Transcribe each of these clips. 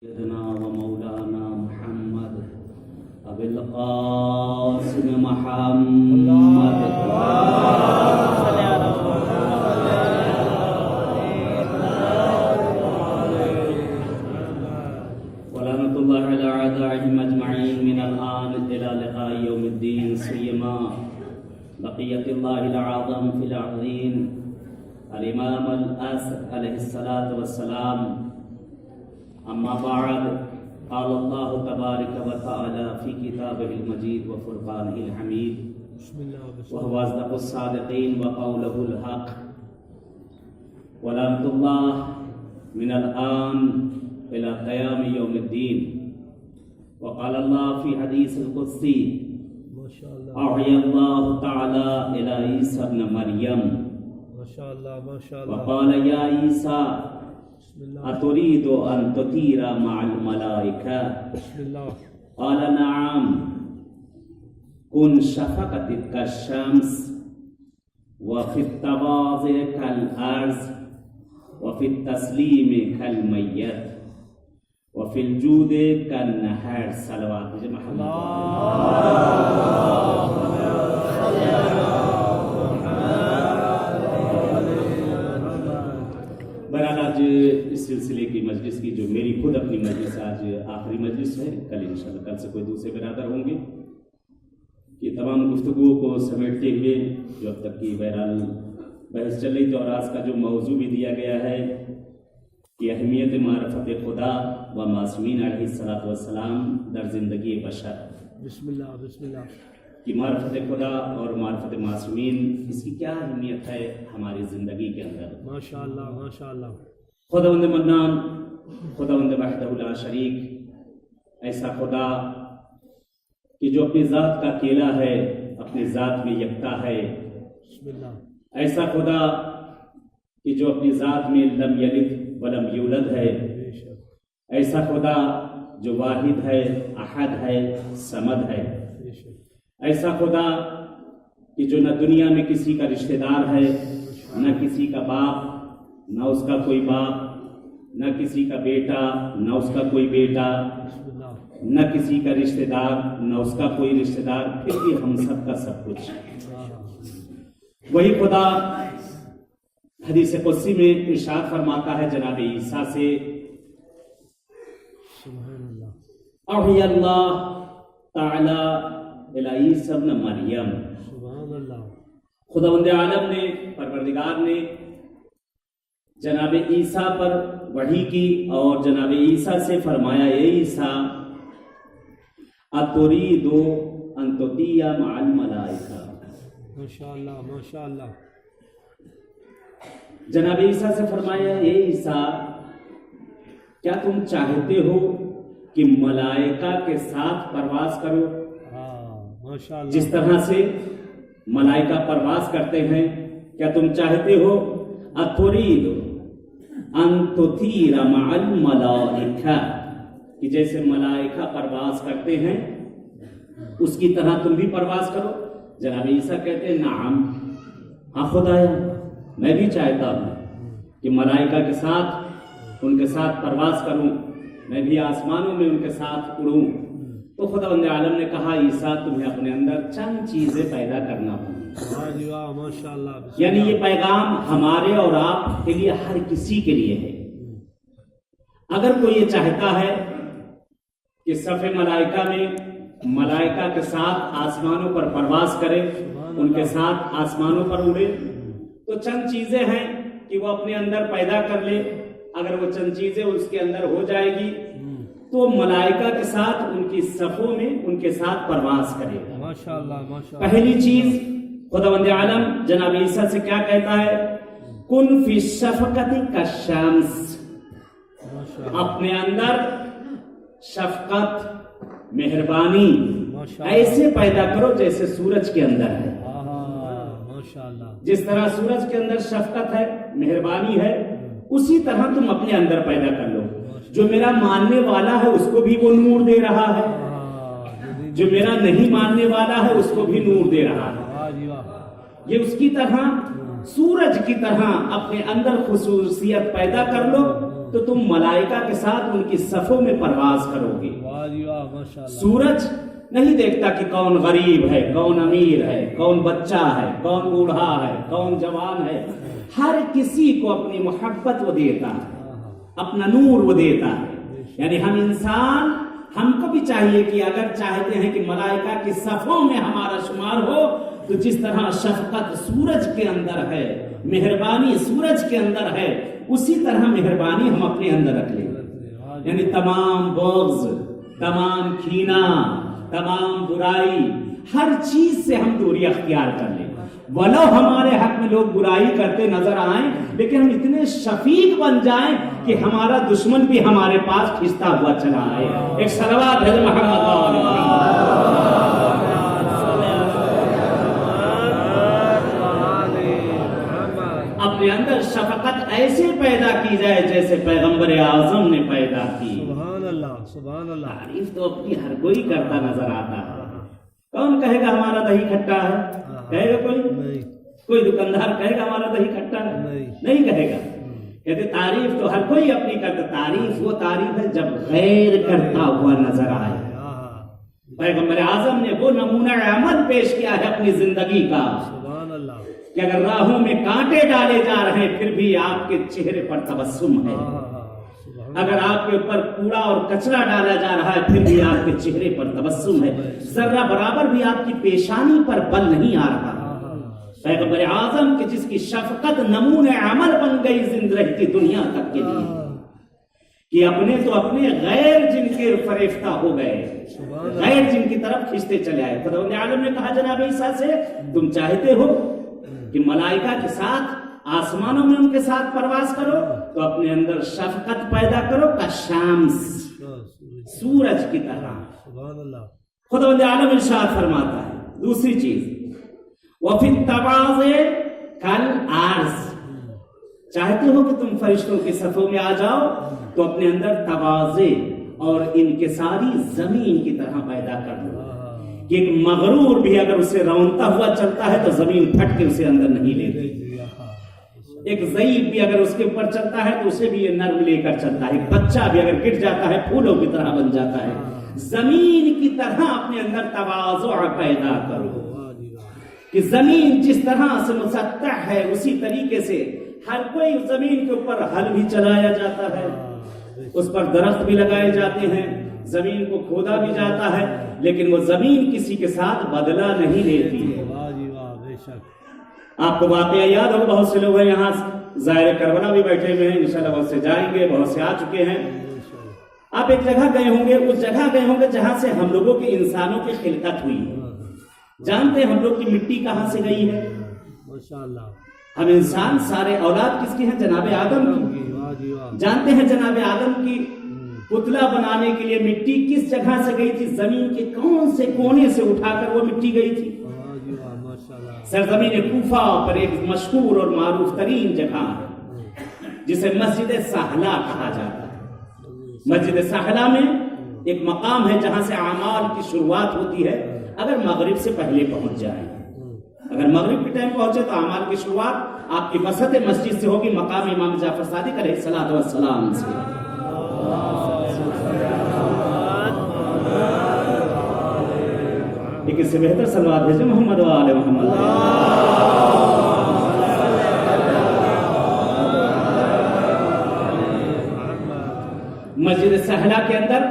سيدنا ومولانا محمد أبي القاسم محمد ولعنة الله على أعدائهم أجمعين من الآن إلى لقاء يوم الدين سيما بقية الله الأعظم في الأرضين الإمام الأسد عليه الصلاة والسلام. أما بعد، قال الله تبارك وتعالى في كتابه المجيد وفرقانه الحميد وهو أصدق الصادقين وقوله الحق. ولعنة الله من الآن إلى قيام يوم الدين. وقال الله في حديث القدسي: أوحي الله تعالى إلى عيسى ابن مريم وقال يا عيسى أتريد أن تطير مع الملائكة؟ قال نعم. كن شفقتك كالشمس وفي التواضع كالأرض وفي التسليم كالميت وفي الجود كالنهر. صلوات محمد. بہرحال آج اس سلسلے کی مجلس کی جو میری خود اپنی مجلس آج آخری مجلس ہے. کل انشاءاللہ کل سے کوئی دوسرے برادر ہوں گے. یہ تمام گفتگو کو سمیٹتے ہوئے جو اب تک کی بہرحال بحث چل رہی تھی، اور آج کا جو موضوع بھی دیا گیا ہے کہ اہمیت معرفت خدا و معصومین علیہ الصلوۃ والسلام در زندگی بشر. بسم اللہ بسم اللہ. کہ معرفت خدا اور معرفت معصومین، اس کی کیا اہمیت ہے ہماری زندگی کے اندر. ماشاءاللہ ماشاءاللہ. خداوند منان، خداوند وحدہ لا شریک، ایسا خدا کہ جو اپنی ذات کا اکیلا ہے، اپنی ذات میں یکتا ہے. بسم اللہ. ایسا خدا کہ جو اپنی ذات میں لم یلد ولم یولد ہے. بے شک. ایسا خدا جو واحد ہے، احد ہے، صمد ہے. بے شک. ایسا خدا کہ جو نہ دنیا میں کسی کا رشتہ دار ہے، نہ کسی کا باپ، نہ اس کا کوئی باپ، نہ کسی کا بیٹا، نہ اس کا کوئی بیٹا، بسم اللہ. نہ کسی کا رشتہ دار، نہ اس کا کوئی رشتہ دار، پھر بھی ہم سب کا سب کچھ. وہی خدا حدیث قدسی میں ارشاد فرماتا ہے جناب عیسیٰ سے: سبحان اللہ. اوحی اللہ تعالی الی عیسی ابن مریم. سبحان اللہ. خداوند عالم نے، پروردگار نے جناب عیسیٰ پر وحی کی اور جناب عیسیٰ سے فرمایا: اے عیسیٰ، اتريد ان تطير مع الملائکہ. ماشاءاللہ ماشاءاللہ. جناب عیسیٰ سے فرمایا: اے عیسیٰ، کیا تم چاہتے ہو کہ ملائکہ کے ساتھ پرواز کرو؟ ماشاءاللہ. جس طرح سے ملائکہ پرواز کرتے ہیں، کیا تم چاہتے ہو اتريد ان تطير مع الملائکہ، کہ جیسے ملائکہ پرواز کرتے ہیں اس کی طرح تم بھی پرواز کرو؟ جناب عیسیٰ کہتے ہیں: نعم، ہاں خدایا، میں بھی چاہتا ہوں کہ ملائکہ کے ساتھ ان کے ساتھ پرواز کروں، میں بھی آسمانوں میں ان کے ساتھ اڑوں. تو خداوند عالم نے کہا: عیسیٰ، تمہیں اپنے اندر چند چیزیں پیدا کرنا ہوگی. ماشاءاللہ. یعنی یہ پیغام ہمارے اور آپ کے لیے، ہر کسی کے لیے ہے. اگر کوئی یہ چاہتا ہے کہ صف ملائکہ میں ملائکہ کے ساتھ آسمانوں پر پرواز کرے، ان کے ساتھ آسمانوں پر اڑے، تو چند چیزیں ہیں کہ وہ اپنے اندر پیدا کر لے. اگر وہ چند چیزیں اس کے اندر ہو جائے گی تو ملائکہ کے ساتھ ان کی صفوں میں ان کے ساتھ پرواز کرے گا. ماشاءاللہ ماشاءاللہ. پہلی چیز خداوند عالم جناب عیسیٰ سے کیا کہتا ہے؟ کن فی الشفقۃ کالشمس. اپنے اندر شفقت، مہربانی ایسے پیدا کرو جیسے سورج کے اندر ہے. ماشاءاللہ. جس طرح سورج کے اندر شفقت ہے، مہربانی ہے، اسی طرح تم اپنے اندر پیدا کر لو. جو میرا ماننے والا ہے اس کو بھی وہ نور دے رہا ہے، جو میرا نہیں ماننے والا ہے اس کو بھی نور دے رہا ہے. یہ اس کی طرح سورج کی طرح اپنے اندر خصوصیت پیدا کر لو تو تم ملائکہ کے ساتھ ان کی صفوں میں پرواز کرو گے۔ واہ جی واہ، ماشاء اللہ۔ سورج نہیں دیکھتا کہ کون غریب ہے، کون امیر ہے، کون بچہ ہے، کون بوڑھا ہے، کون جوان ہے، ہر کسی کو اپنی محبت وہ دیتا ہے، اپنا نور وہ دیتا ہے۔ یعنی ہم انسان، ہم کو بھی چاہیے کہ اگر چاہتے ہیں کہ ملائکہ کی صفوں میں ہمارا شمار ہو، تو جس طرح شفقت سورج کے اندر ہے، مہربانی سورج کے اندر ہے، اسی طرح مہربانی ہم اپنے اندر رکھ لیں۔ یعنی تمام بغض، تمام کینہ، تمام برائی، ہر چیز سے ہم دوری اختیار کر لیں۔ ولو ہمارے حق میں لوگ برائی کرتے نظر آئیں، لیکن ہم اتنے شفیق بن جائیں کہ ہمارا دشمن بھی ہمارے پاس کھنچتا ہوا چلا آئے۔ ایک صلوات ہے محمد۔ اپنے اندر شفقت ایسے پیدا کی جائے جیسے پیغمبر اعظم نے پیدا کی۔ سبحان اللہ، سبحان اللہ۔ تعریف تو اپنی ہر کوئی کرتا نظر آتا ہے۔ کون کہے گا ہمارا دہی کھٹا ہے؟ کہے گا کوئی؟ نہیں۔ کوئی دکاندار کہے گا ہمارا دہی کھٹا ہے؟ نہیں کہے گا۔ کہتے تعریف تو ہر کوئی اپنی کرتا۔ تعریف وہ تعریف ہے جب غیر کرتا ہوا نظر آئے۔ پیغمبر اعظم نے وہ نمونہ عمل پیش کیا ہے اپنی زندگی کا سبحان اللہ کہ اگر راہوں میں کانٹے ڈالے جا رہے ہیں پھر بھی آپ کے چہرے پر تبسم ہے، اگر آپ کے اوپر کوڑا اور کچرا ڈالا جا رہا ہے پھر بھی آپ کے چہرے پر تبسم ہے، ذرہ برابر بھی آپ کی پیشانی پر بل نہیں آ رہا۔ پیغمبر اعظم کہ جس کی شفقت نمونہ عمل بن گئی زندہ رہتی دنیا تک کے لیے، کہ اپنے تو اپنے غیر جن کے فریفتہ ہو گئے، غیر جن کی طرف کھینچتے چلے آئے۔ خداوند عالم نے کہا جناب عیسیٰ سے تم چاہتے ہو کہ ملائکہ کے ساتھ آسمانوں میں ان کے ساتھ پرواز کرو تو اپنے اندر شفقت پیدا کرو کا شامس، سورج کی طرح۔ سبحان اللہ۔ خداوند عالم ارشاد فرماتا ہے دوسری چیز وَفِي التَّوَاضِعِ كَالْأَرْضِ، چاہتے ہو کہ تم فرشتوں کے صفوں میں آ جاؤ تو اپنے اندر تواضع اور انکساری زمین کی طرح پیدا کر لو کہ ایک مغرور بھی اگر اسے رونتا ہوا چلتا ہے تو زمین پھٹ کے اسے اندر نہیں لیتی، ایک ضعیف بھی اگر اس کے اوپر چلتا ہے تو اسے بھی یہ نرم لے کر چلتا ہے، ایک بچہ بھی اگر گر جاتا ہے پھولوں کی طرح بن جاتا ہے۔ زمین کی طرح اپنے اندر تواضع پیدا کرو کہ زمین جس طرح سے مسطح ہے اسی طریقے سے ہر کوئی زمین کے اوپر ہل بھی چلایا جاتا ہے، اس پر درخت بھی لگائے جاتے ہیں، زمین کو کھودا بھی جاتا ہے، لیکن وہ زمین کسی کے ساتھ بدلہ نہیں لیتی ہے۔ آپ کو واقعہ یاد ہو، بہت سے لوگ ہیں یہاں زائر کربلا بھی بیٹھے ہوئے ہیں، انشاءاللہ بہت سے جائیں گے، بہت سے آ چکے ہیں۔ آپ ایک جگہ گئے ہوں گے، اس جگہ گئے ہوں گے جہاں سے ہم لوگوں کے انسانوں کی خلقت ہوئی ہے۔ جانتے ہیں ہم لوگ کی مٹی کہاں سے گئی ہے؟ ماشاءاللہ۔ ہم انسان سارے اولاد کس کی ہیں؟ جناب آدم کی۔ جانتے ہیں جناب آدم کی پتلا بنانے کے لیے مٹی کس جگہ سے گئی تھی؟ زمین کے کون سے کونے سے اٹھا کر وہ مٹی گئی تھی؟ سرزمین کوفہ پر ایک مشہور اور معروف ترین جگہ ہے جسے مسجد سہلا کہا جاتا ہے۔ مسجد سہلا میں ایک مقام ہے جہاں سے اعمال کی شروعات ہوتی ہے اگر مغرب سے پہلے پہنچ جائیں۔ اگر مغرب کے ٹائم پہنچے تو اعمال کی شروعات آپ کی وسط مسجد سے ہوگی، مقام امام جعفر صادق علیہ الصلوۃ والسلام سے۔ لیکن اس سے بہتر صلوات بھیجیں محمد و آل محمد۔ مسجد سہلا کے اندر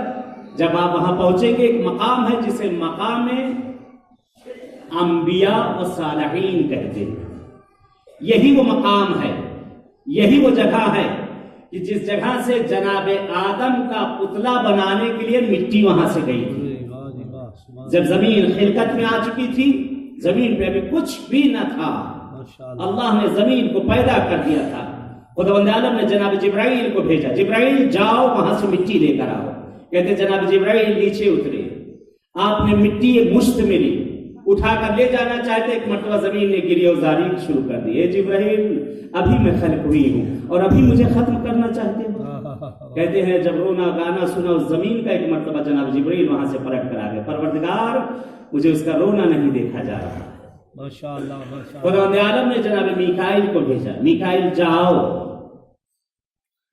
جب آپ وہاں پہنچیں گے ایک مقام ہے جسے مقام انبیاء و صالحین کہتے ہیں۔ یہی وہ مقام ہے، یہی وہ جگہ ہے کہ جس جگہ سے جناب آدم کا پتلا بنانے کے لیے مٹی وہاں سے گئی تھی۔ جب زمین خلقت میں آ چکی تھی، زمین پہ ابھی کچھ بھی نہ تھا، اللہ نے زمین کو پیدا کر دیا تھا۔ خداوند عالم نے جناب جبرائیل کو بھیجا، جبرائیل جاؤ وہاں سے مٹی لے کر آؤ۔ کہتے جناب جبرائیل نیچے اترے، آپ نے مٹی ایک مشت ملی، اٹھا کر لے جانا چاہتے، ایک مرتبہ زمین نے گری اور زاری شروع کر دی۔ اے جبرائیل ابھی میں خلق ہوئی ہوں اور ابھی مجھے ختم کرنا چاہتے ہو؟ کہتے ہیں جب رونا گانا سنا اس زمین کا، ایک مرتبہ جناب جبرائیل وہاں سے پلٹ کر آ گئے، پروردگار مجھے اس کا رونا نہیں دیکھا جا رہا۔ خداوند عالم نے جناب میکائیل کو بھیجا، میکائیل جاؤ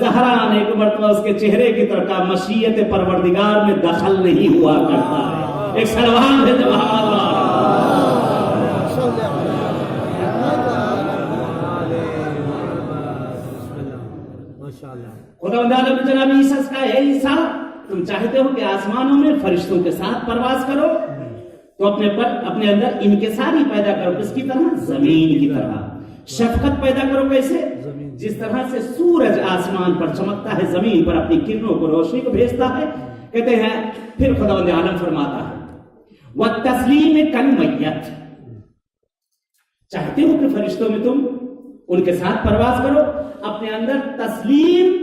زہرا نے ایک مرتبہ اس کے چہرے کی طرف کہا مشیت پروردگار میں دخل نہیں ہوا کرتا ہے. ایک سلوان ہے خدا نے جناب عیسیٰ سے کہا اے عیسیٰ تم چاہتے ہو کہ آسمانوں میں فرشتوں کے ساتھ پرواز کرو تو اپنے اندر انکساری پیدا کرو. کس کی طرح؟ زمین کی طرح. شفقت پیدا کرو کیسے؟ جس طرح سے سورج آسمان پر چمکتا ہے زمین پر اپنی کرنوں کو روشنی کو بھیجتا ہے. کہتے ہیں پھر خداوند عالم فرماتا ہے وَالتَّسْلِيمِ كَالْمَيَّتِ چاہتے ہو کہ فرشتوں میں تم ان کے ساتھ پرواز کرو اپنے اندر تسلیم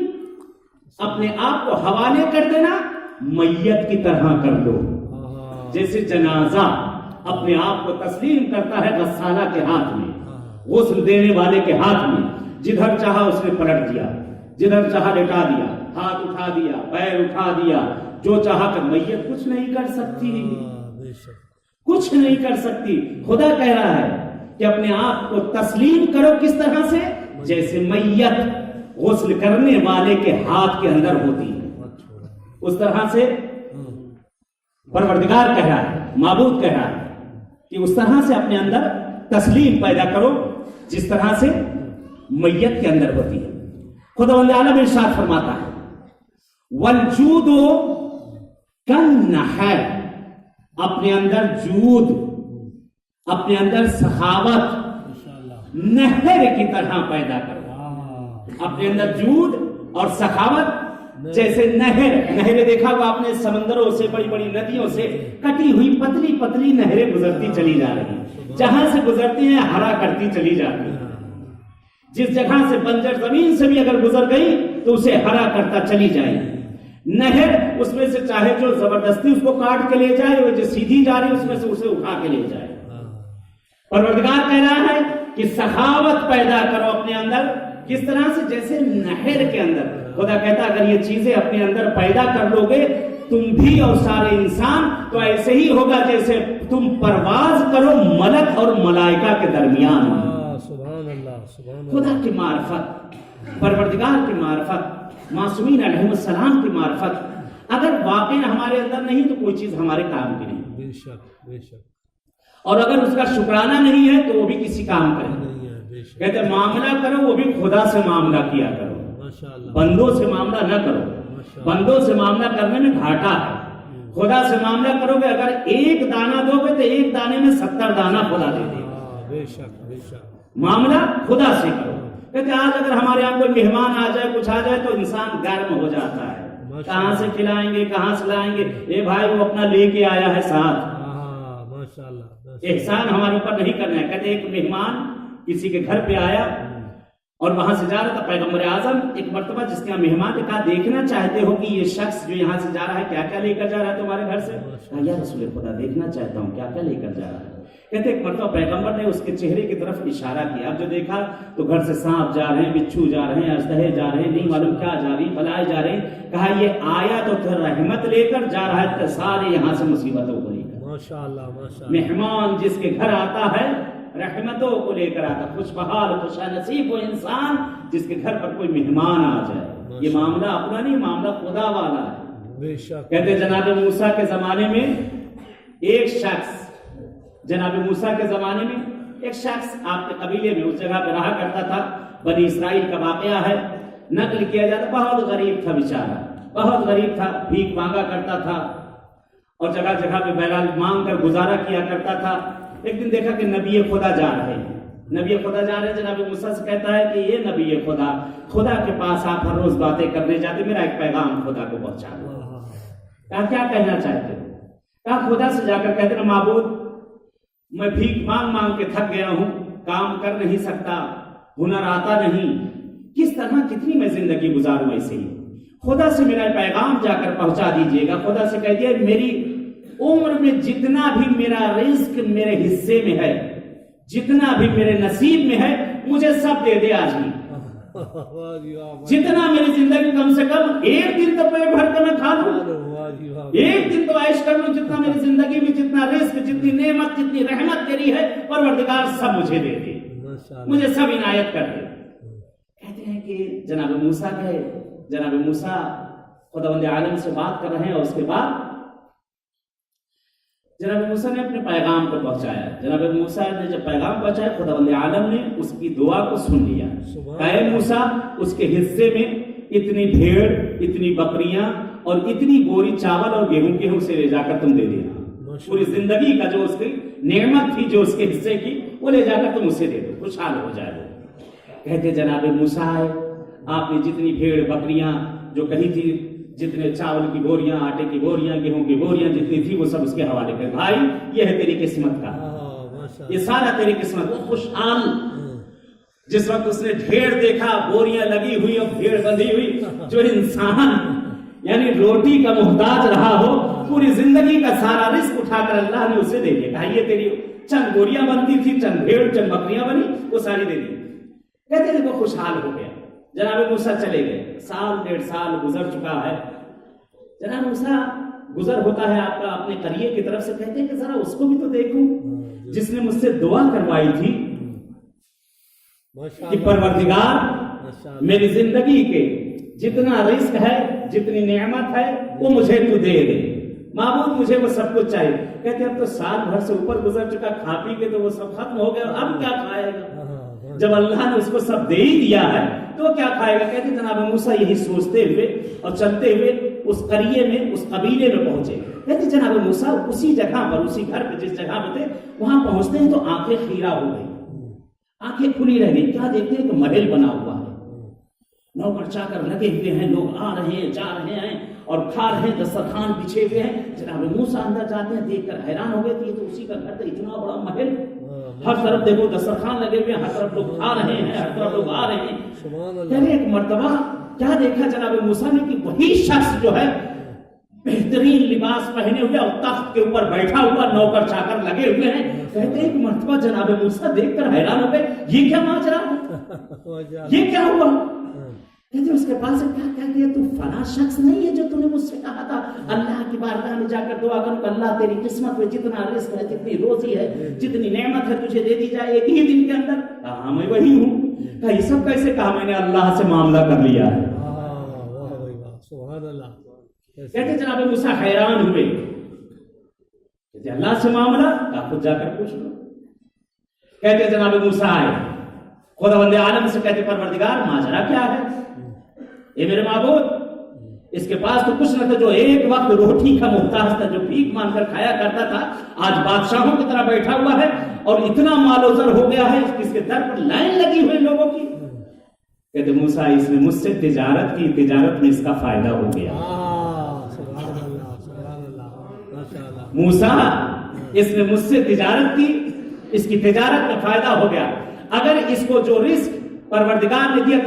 اپنے آپ کو حوالے کر دینا میت کی طرح کر دو. جیسے جنازہ اپنے آپ کو تسلیم کرتا ہے غسالہ کے ہاتھ میں غسل دینے والے کے ہاتھ میں. جدھر چاہا اس نے پلٹ دیا جدھر چاہا لٹا دیا ہاتھ اٹھا دیا پیر اٹھا دیا جو چاہا کر. میت کچھ نہیں کر سکتی کچھ نہیں کر سکتی. خدا کہہ رہا ہے کہ اپنے آپ کو تسلیم کرو کس طرح سے جیسے میت غسل کرنے والے کے ہاتھ کے اندر ہوتی ہے اس طرح سے پروردگار کہہ رہا ہے معبود کہہ رہا ہے کہ اس طرح سے اپنے اندر تسلیم پیدا کرو جس طرح سے میت کے اندر ہوتی ہے. خداوند عالم ارشاد فرماتا ہے والجود کالنہر اپنے اندر جود اپنے اندر سخاوت نہر کی طرح پیدا کرو. اپنے اندر جود اور سخاوت جیسے نہریں دیکھا وہ آپ نے سمندروں سے بڑی بڑی ندیوں سے کٹی ہوئی پتلی پتلی نہریں گزرتی چلی جا رہی ہیں. جہاں سے گزرتی ہیں ہرا کرتی چلی جاتی ہیں. جس جگہ سے بنجر زمین سے بھی اگر گزر گئی تو اسے ہرا کرتا چلی جائے. نہر اس میں سے چاہے جو زبردستی اس کو کاٹ کے لے جائے وہ جو سیدھی جا رہی اس میں سے اسے اٹھا کے لے جائے. پروردگار کہہ رہا ہے کہ سخاوت پیدا کرو اپنے اندر کس طرح سے جیسے نہر کے اندر. خدا کہتا اگر یہ چیزیں اپنے اندر پیدا کر لو گے تم بھی اور سارے انسان تو ایسے ہی ہوگا جیسے تم پرواز کرو ملک اور ملائکہ کے درمیان. خدا کی معرفت پروردگار کی معرفت معصومین علیہ السلام کی معرفت اگر واقعی ہمارے اندر نہیں تو کوئی چیز ہمارے کام کی نہیں. بے شک بے شک. اور اگر اس کا شکرانہ نہیں ہے تو وہ بھی کسی کام کا نہیں. کہتے معاملہ کرو وہ بھی خدا سے معاملہ کیا کرو بندوں سے معاملہ نہ کرو. بندوں سے معاملہ کرنے میں گھاٹا ہے. خدا سے معاملہ کرو گے اگر ایک دانہ دو گے تو ایک دانے میں 70 دانہ خدا دے دے. بے شک بے شک. معاملہ خدا سے کرو. کہتے آج اگر ہمارے یہاں کوئی مہمان آ جائے کچھ آ جائے تو انسان گرم ہو جاتا ہے. کہاں سے کھلائیں گے کہاں سے لائیں گے. اے بھائی وہ اپنا لے کے آیا ہے ساتھ. احسان ہمارے اوپر نہیں کرنا ہے. کہتے ایک مہمان کسی کے گھر پہ آیا اور وہاں سے جا رہا تھا. پیغمبر اعظم ایک مرتبہ جس کے مہمان نے کہا دیکھنا چاہتے ہو کہ یہ شخص جو یہاں سے جا رہا ہے کیا کیا لے کر جا رہا ہے تمہارے گھر سے. کہا یا رسول خدا دیکھنا چاہتا ہوں کیا کیا لے کر جا رہا ہے. کہتے ایک مرتبہ پیغمبر نے اس کے چہرے کی طرف اشارہ کیا. اب جو دیکھا تو گھر سے سانپ جا رہے ہیں بچھو جا رہے ہیں اژدہے جا رہے ہیں نہیں معلوم کیا جا رہی بلائے جا رہے ہیں. کہا یہ آیا تو رحمت لے کر جا رہا ہے سارے یہاں سے مصیبتوں کو لے کر. ماشاءاللہ ماشاءاللہ. مہمان جس کے گھر آتا ہے رحمتوں کو لے کر آتا. خوش بحال خوش نصیب وہ انسان جس کے گھر پر کوئی مہمان آ جائے. یہ معاملہ اپنا نہیں معاملہ خدا والا ہے. کہتے جناب موسیٰ کے زمانے میں ایک شخص جناب موسیٰ کے زمانے میں ایک شخص آپ کے قبیلے میں اس جگہ پہ رہا کرتا تھا. بنی اسرائیل کا واقعہ ہے. نقل کیا جاتا بہت غریب تھا بیچارہ بہت غریب تھا. بھیک مانگا کرتا تھا اور جگہ جگہ پہ بیلال مانگ کر گزارا کیا کرتا تھا. ایک دن دیکھا کہ نبی خدا جا رہے ہیں. نبی خدا جا رہے ہیں. جناب موسیٰ سے کہتا ہے کہ یہ نبی خدا کے پاس آپ ہر روز باتیں کرنے جاتے میرا ایک پیغام خدا کو پہنچا دو. کہا کیا کہنا چاہتے ہو. کہا خدا سے جا کر کہتے نا معبود میں بھیک مانگ مانگ کے تھک گیا ہوں کام کر نہیں سکتا ہنر آتا نہیں کس طرح کتنی میں زندگی گزاروں ایسے ہی. خدا سے میرا پیغام جا کر پہنچا دیجئے گا. خدا سے کہہ دیا میری عمر میں جتنا بھی میرا رزق میرے حصے میں ہے جتنا بھی میرے نصیب میں ہے مجھے سب دے دے آج ہی. جتنا میری زندگی کم سے کم ایک دن تو پیٹ بھر کر میں کھا لوں ایک دن تو عیش کر لوں. جتنا میری زندگی میں جتنا رزق جتنی نعمت جتنی رحمت تیری ہے پروردگار سب مجھے دے دے مجھے سب عنایت کر دے. کہتے ہیں کہ جناب موسیٰ گئے، جناب موسیٰ خداوند عالم سے بات کر رہے ہیں، اور اس کے بعد جناب موسیٰ نے اپنے پیغام کو پہنچایا۔ جناب موسیٰ نے جب پیغام پہنچایا، خداوند عالم نے اس کی دعا کو سن لیا۔ اے موسیٰ، اس کے حصے میں اتنی بھیڑ، اتنی بکریاں اور اتنی بوری چاول اور گیہوں کی اسے لے جا کر تم دے دینا۔ پوری زندگی کا جو اس کی نعمت تھی، جو اس کے حصے کی، وہ لے جا کر تم اسے دے دو، خوشحال ہو جائے وہ۔ کہتے جناب موسیٰ آئے، آپ نے جتنی بھیڑ بکریاں جو کہی تھی، جتنے چاول کی بوریاں، آٹے کی بوریاں، گیہوں کی بوریاں جتنی تھی، وہ سب اس کے حوالے کر۔ بھائی یہ ہے تیری قسمت کا، یہ سارا تیری قسمت۔ وہ خوشحال جس وقت اس نے ڈھیر دیکھا، بوریاں لگی ہوئی اور بھیڑ بندھی ہوئی، جو انسان یعنی روٹی کا محتاج رہا ہو، پوری زندگی کا سارا رزق اٹھا کر اللہ نے اسے دے دیا۔ کہا یہ تیری چند بوریاں بنتی تھی، چند بھیڑ، چند بکریاں بنی، وہ ساری دے دی۔ کہتے ہیں وہ خوشحال ہو گیا۔ جناب موسیٰ چلے گئے، سال 1.5 سال گزر چکا ہے۔ جناب موسیٰ گزر ہوتا ہے آپ کا اپنے قریے کی طرف سے، کہتے ہیں کہ ذرا اس کو بھی تو دیکھوں جس نے مجھ سے دعا کروائی تھی کہ پروردگار میری زندگی کے جتنا رزق ہے، جتنی نعمت ہے، وہ مجھے تو دے دے، معبود مجھے وہ سب کچھ چاہیے۔ کہتے اب تو سال بھر سے اوپر گزر چکا، کھا پی کے تو وہ سب ختم ہو گیا، اب کیا کھائے گا؟ جب اللہ نے اس کو سب دے ہی دیا ہے تو وہ کیا کھائے گا؟ کہتے جناب موسیٰ یہی سوچتے ہوئے اور چلتے ہوئے اس قریے میں، اس قبیلے میں پہنچے۔ کہتے جناب موسیٰ اسی جگہ پر، اسی گھر پہ جس جگہ پہ تھے، وہاں پہنچتے ہیں تو آنکھیں خیرہ ہو گئی، آنکھیں کھلی رہ گئی۔ کیا دیکھتے ہیں کہ محل بنا ہوا ہے، نوکر چاکر لگے ہوئے ہیں، لوگ آ رہے ہیں، جا رہے ہیں اور کھا رہے ہیں، دسترخوان بچھے ہوئے ہیں۔ جناب موسیٰ اندر جاتے ہیں، دیکھ کر حیران ہو گئے کہ یہ تو اسی کا گھر تھا، اتنا بڑا محل، ہر طرف دیکھو دسترخوان لگے ہوئے ہیں، ہر طرف لوگ کھا رہے ہیں، ہر طرف لوگ آ رہے ہیں۔ پہلے ایک مرتبہ کیا دیکھا جناب موسیٰ نے کہ وہی شخص جو ہے بہترین لباس پہنے ہوئے اور تخت کے اوپر بیٹھا ہوا، نوکر چاکر لگے ہوئے ہیں۔ کہتے ہیں کہ مرتبہ جناب موسیٰ دیکھ کر حیران ہو گئے، یہ کیا ماجرا ہے، یہ کیا ہوا؟ کہتے اس کے پاس کیا کیا تو فلاں شخص نہیں ہے جو تم نے مجھ سے کہا تھا اللہ کی بارگاہ میں جا کر دعا کرو کہ اللہ تیری قسمت میں جتنا رزق ہے، جتنی روزی ہے، جتنی نعمت ہے، تجھے دے دی جائے ایک ہی دن کے اندر؟ کہا میں وہی ہوں۔ کہا یہ سب کیسے؟ کہا میں نے اللہ سے معاملہ کر لیا ہے۔ کہتے جناب موسیٰ حیران ہوئے، کہتے اللہ سے معاملہ؟ کہا خود جا کر پوچھ لو۔ کہتے جناب موسیٰ آئے خداوند عالم سے، کہتے پروردگار ماجرا کیا ہے؟ اے میرے معبود، اس کے پاس تو کچھ نہ تھا، جو ایک وقت روٹی کا محتاج تھا، جو بھیک مانگ کر کھایا کرتا تھا، آج بادشاہوں کی طرح بیٹھا ہوا ہے اور اتنا مال و زر ہو گیا ہے، اس کے در پر لائن لگی ہوئی لوگوں کی۔ کہتے موسیٰ اس نے مجھ سے تجارت کی، تجارت میں اس کا فائدہ ہو گیا۔ موسیٰ اس نے مجھ سے تجارت کی، اس کی تجارت میں فائدہ ہو گیا۔ اگر اس کو جو رزق پروردگار نے دیا